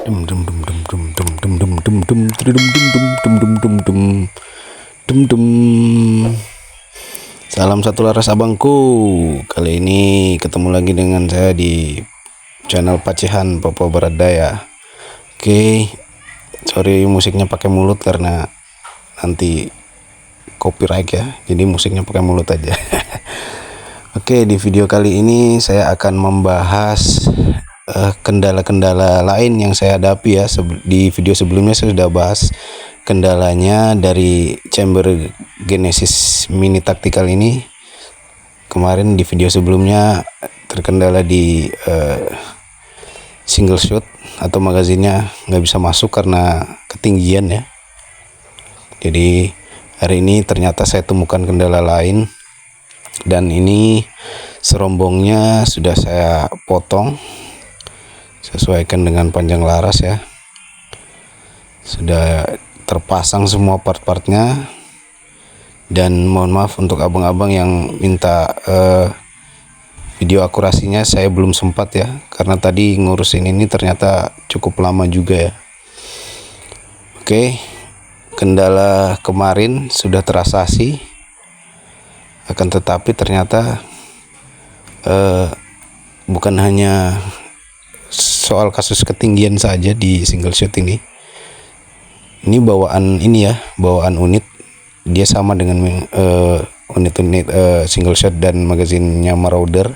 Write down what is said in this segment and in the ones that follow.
Dum dum dum dum dum dum dum dum dum dum dum dum dum dum dum dum dum. Salam satu laras abangku. Kali ini ketemu lagi dengan saya di channel Pacihan Papua Barat Daya. Oke, sorry musiknya pakai mulut karena nanti copyright ya. Jadi musiknya pakai mulut aja. Oke, di video kali ini saya akan membahas kendala-kendala lain yang saya hadapi ya. Di video sebelumnya saya sudah bahas kendalanya dari chamber Genesis Mini Tactical ini. Kemarin di video sebelumnya terkendala di single shot atau magazinnya nggak bisa masuk karena ketinggian ya. Jadi hari ini ternyata saya temukan kendala lain, dan ini serombongnya sudah saya potong sesuaikan dengan panjang laras ya. Sudah terpasang semua part-partnya, dan mohon maaf untuk abang-abang yang minta video akurasinya, saya belum sempat ya, karena tadi ngurusin ini ternyata cukup lama juga ya. Oke, kendala kemarin sudah terasasi, akan tetapi ternyata bukan hanya soal kasus ketinggian saja di single shot ini. Ini bawaan ini ya, bawaan unit dia sama dengan unit-unit single shot dan magazinnya Marauder.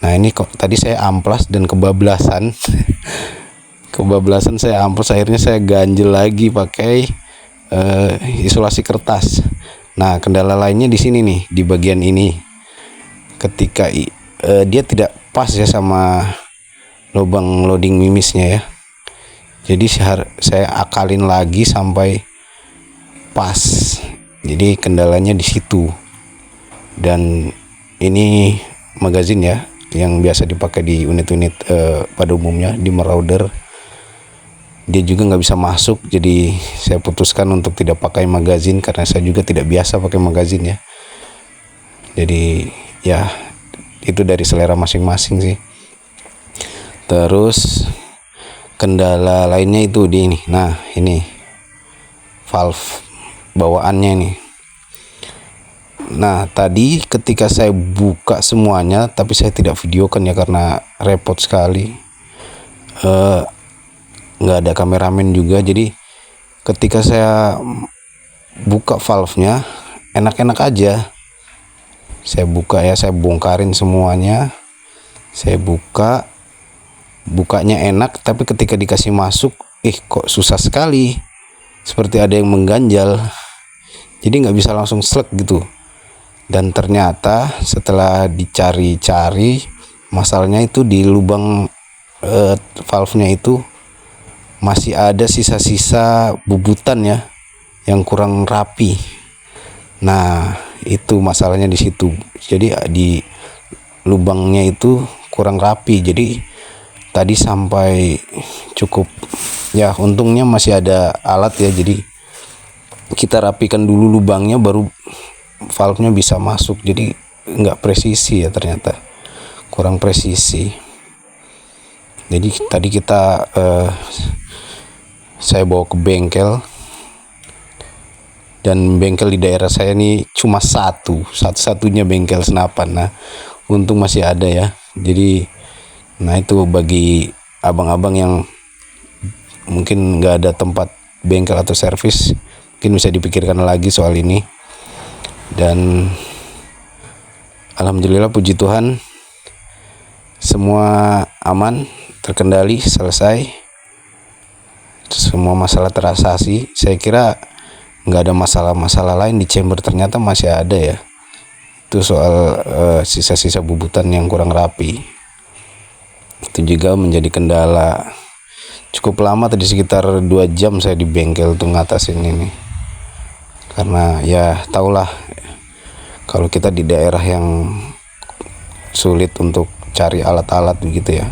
Nah ini kok tadi saya amplas dan kebablasan. Kebablasan saya amplas, akhirnya saya ganjel lagi pakai isolasi kertas. Nah kendala lainnya di sini nih, di bagian ini, ketika dia tidak pas ya sama lubang loading mimisnya ya. Jadi saya akalin lagi sampai pas. Jadi kendalanya di situ. Dan ini magazin ya, yang biasa dipakai di unit-unit pada umumnya di Marauder. Dia juga nggak bisa masuk, jadi saya putuskan untuk tidak pakai magazin karena saya juga tidak biasa pakai magazin ya. Jadi ya itu dari selera masing-masing sih. Terus kendala lainnya itu di ini. Nah ini valve bawaannya ini. Nah tadi ketika saya buka semuanya, tapi saya tidak videokan ya karena repot sekali. Nggak ada kameramen juga, jadi ketika saya buka valve-nya enak-enak aja. Saya buka ya, saya bongkarin semuanya. Saya bukanya enak, tapi ketika dikasih masuk kok susah sekali, seperti ada yang mengganjal, jadi nggak bisa langsung slek gitu. Dan ternyata setelah dicari-cari, masalahnya itu di lubang valve-nya itu masih ada sisa-sisa bubutan ya, yang kurang rapi. Nah itu masalahnya di situ. Jadi di lubangnya itu kurang rapi. Jadi tadi sampai cukup ya, untungnya masih ada alat ya, jadi kita rapikan dulu lubangnya baru valve-nya bisa masuk. Jadi nggak presisi ya, ternyata kurang presisi. Jadi tadi saya bawa ke bengkel, dan bengkel di daerah saya ini cuma satu-satunya bengkel senapan. Nah untung masih ada ya. Jadi nah itu bagi abang-abang yang mungkin nggak ada tempat bengkel atau servis, mungkin bisa dipikirkan lagi soal ini. Dan alhamdulillah puji Tuhan semua aman, terkendali, selesai, semua masalah terasasi. Saya kira nggak ada masalah-masalah lain di chamber, ternyata masih ada ya. Itu soal sisa-sisa bubutan yang kurang rapi. Itu juga menjadi kendala. Cukup lama tadi, sekitar 2 jam saya di bengkel tuh ngatasin ini. Karena ya tahulah kalau kita di daerah yang sulit untuk cari alat-alat begitu ya.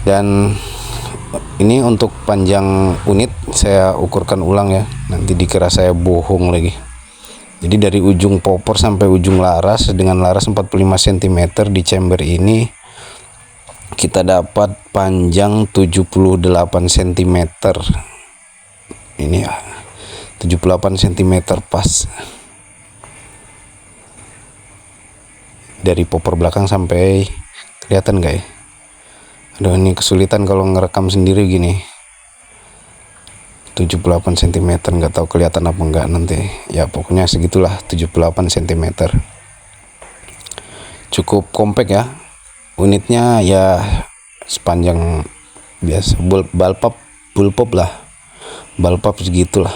Dan ini untuk panjang unit saya ukurkan ulang ya, nanti dikira saya bohong lagi. Jadi dari ujung popor sampai ujung laras dengan laras 45 cm di chamber ini kita dapat panjang 78 cm. Ini ya, 78 cm pas dari popor belakang sampai, kelihatan nggak ya? Aduh, ini kesulitan kalau ngerekam sendiri gini. 78 cm, nggak tahu kelihatan apa enggak nanti ya, pokoknya segitulah, 78 cm. Cukup kompak ya unitnya ya, sepanjang biasa bullpup lah, balpap segitulah.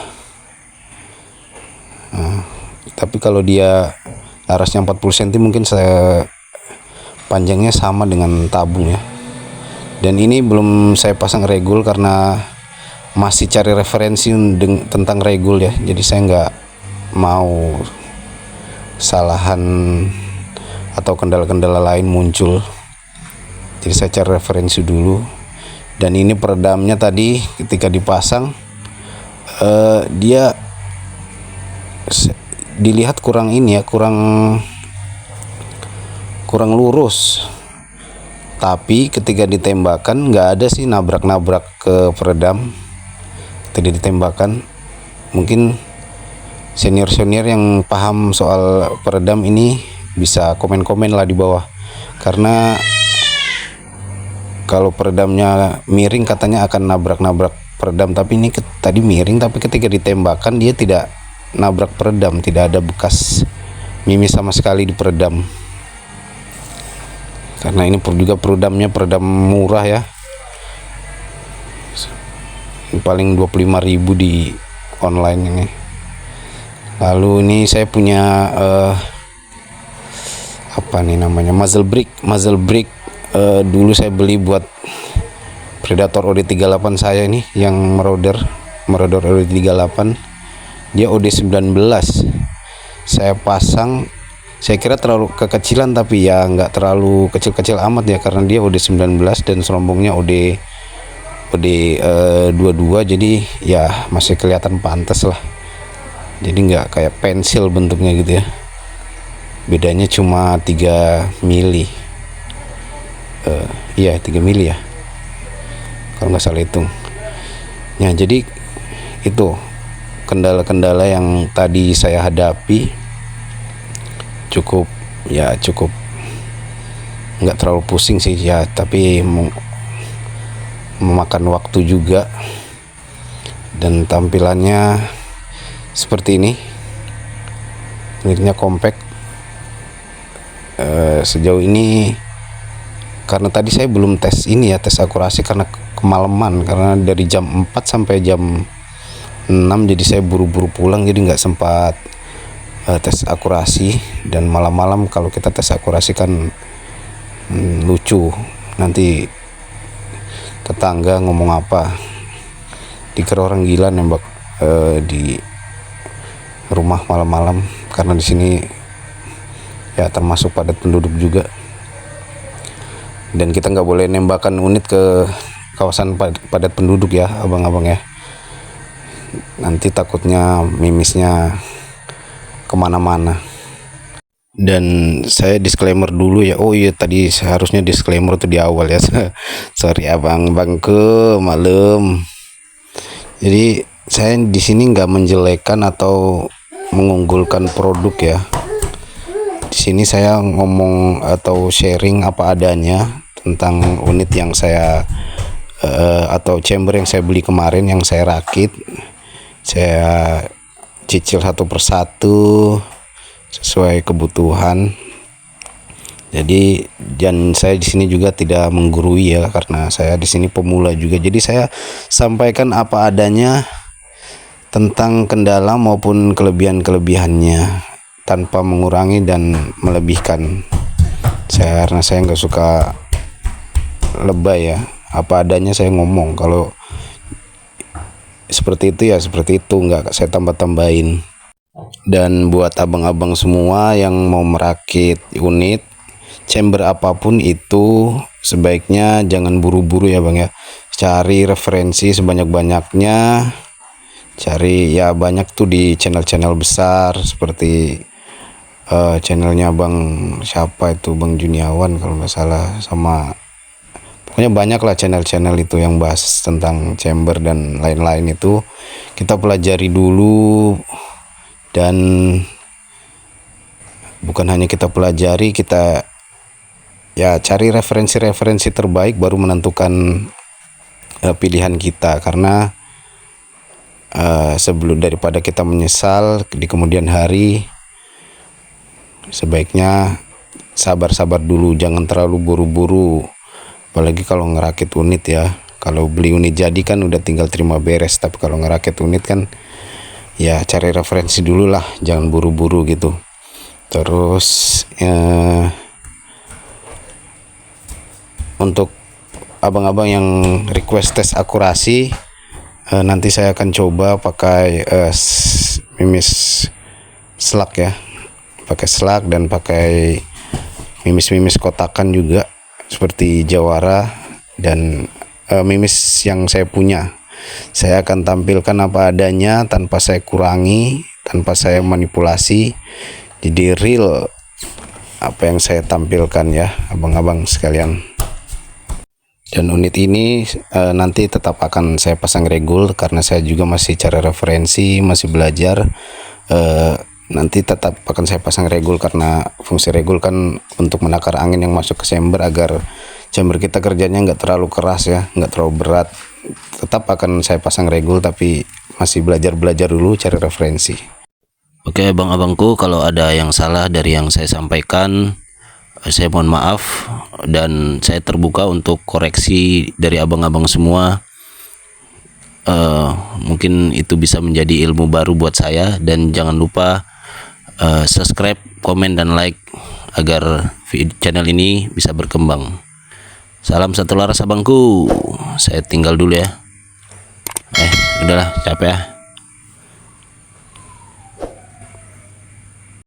Tapi kalau dia larasnya 40 cm mungkin saya panjangnya sama dengan tabung ya. Dan ini belum saya pasang regul karena masih cari referensi tentang regul ya, jadi saya nggak mau kesalahan atau kendala-kendala lain muncul, jadi saya cari referensi dulu. Dan ini peredamnya tadi ketika dipasang dia dilihat kurang ini ya, kurang lurus, tapi ketika ditembakkan nggak ada sih nabrak-nabrak ke peredam. Tadi ditembakkan, mungkin senior yang paham soal peredam ini bisa komen-komen lah di bawah, karena kalau peredamnya miring katanya akan nabrak-nabrak peredam, tapi ini tadi miring, tapi ketika ditembakkan dia tidak nabrak peredam, tidak ada bekas mimis sama sekali di peredam. Karena ini juga peredamnya peredam murah ya, paling 25.000 di online ini. Lalu ini saya punya apa nih namanya, muzzle brake. Dulu saya beli buat Predator OD38 saya ini, yang Marauder OD38, dia OD19. Saya pasang, saya kira terlalu kekecilan, tapi ya nggak terlalu kecil-kecil amat ya, karena dia OD19 dan serombongnya OD22, jadi ya masih kelihatan pantas lah. Jadi nggak kayak pensil bentuknya gitu ya, bedanya cuma 3 mili. Iya 3 mili ya kalau nggak salah hitung ya. Jadi itu kendala-kendala yang tadi saya hadapi, cukup nggak terlalu pusing sih ya, tapi memakan waktu juga. Dan tampilannya seperti ini, unitnya compact. Sejauh ini, karena tadi saya belum tes ini ya, tes akurasi karena kemalaman, karena dari jam 4 sampai jam 6, jadi saya buru-buru pulang, jadi nggak sempat tes akurasi. Dan malam-malam kalau kita tes akurasi kan lucu, nanti tetangga ngomong apa, dikira orang gila nembak di rumah malam-malam, karena di sini ya termasuk padat penduduk juga, dan kita nggak boleh nembakan unit ke kawasan padat penduduk ya abang-abang ya, nanti takutnya mimisnya kemana-mana. Dan saya disclaimer dulu ya, oh iya tadi seharusnya disclaimer tuh di awal ya. Sorry abang ke malam. Jadi saya di sini nggak menjelekan atau mengunggulkan produk ya. Di sini saya ngomong atau sharing apa adanya tentang unit yang saya atau chamber yang saya beli kemarin, yang saya rakit. Saya cicil satu persatu sesuai kebutuhan. Jadi, dan saya di sini juga tidak menggurui ya, karena saya di sini pemula juga. Jadi saya sampaikan apa adanya tentang kendala maupun kelebihan-kelebihannya, tanpa mengurangi dan melebihkan. Karena saya nggak suka lebay ya, apa adanya saya ngomong. Kalau seperti itu ya seperti itu, nggak saya tambah-tambahin. Dan buat abang-abang semua yang mau merakit unit chamber apapun itu, sebaiknya jangan buru-buru ya bang ya. Cari referensi sebanyak-banyaknya, cari ya banyak tuh di channel-channel besar seperti channelnya bang siapa itu, Bang Juniawan kalau nggak salah, sama pokoknya banyak lah channel-channel itu yang bahas tentang chamber dan lain-lain. Itu kita pelajari dulu, dan bukan hanya kita pelajari, kita ya cari referensi-referensi terbaik baru menentukan pilihan kita. Karena sebelum daripada kita menyesal di kemudian hari, sebaiknya sabar-sabar dulu, jangan terlalu buru-buru. Apalagi kalau ngerakit unit ya, kalau beli unit jadi kan udah tinggal terima beres, tapi kalau ngerakit unit kan ya cari referensi dulu lah, jangan buru-buru gitu. Terus untuk abang-abang yang request tes akurasi, nanti saya akan coba pakai mimis slug ya, pakai slug dan pakai mimis-mimis kotakan juga seperti Jawara dan mimis yang saya punya. Saya akan tampilkan apa adanya, tanpa saya kurangi, tanpa saya manipulasi. Jadi real apa yang saya tampilkan ya, abang-abang sekalian. Dan unit ini nanti tetap akan saya pasang regul, karena saya juga masih cari referensi, masih belajar. Nanti tetap akan saya pasang regul, karena fungsi regul kan untuk menakar angin yang masuk ke chamber agar chamber kita kerjanya nggak terlalu keras ya, nggak terlalu berat. Tetap akan saya pasang regul, tapi masih belajar dulu, cari referensi. Oke abang-abangku, kalau ada yang salah dari yang saya sampaikan, saya mohon maaf, dan saya terbuka untuk koreksi dari abang-abang semua. Mungkin itu bisa menjadi ilmu baru buat saya, dan jangan lupa subscribe, komen, dan like agar channel ini bisa berkembang. Salam satu laras abangku, saya tinggal dulu ya. Udahlah, capek ya.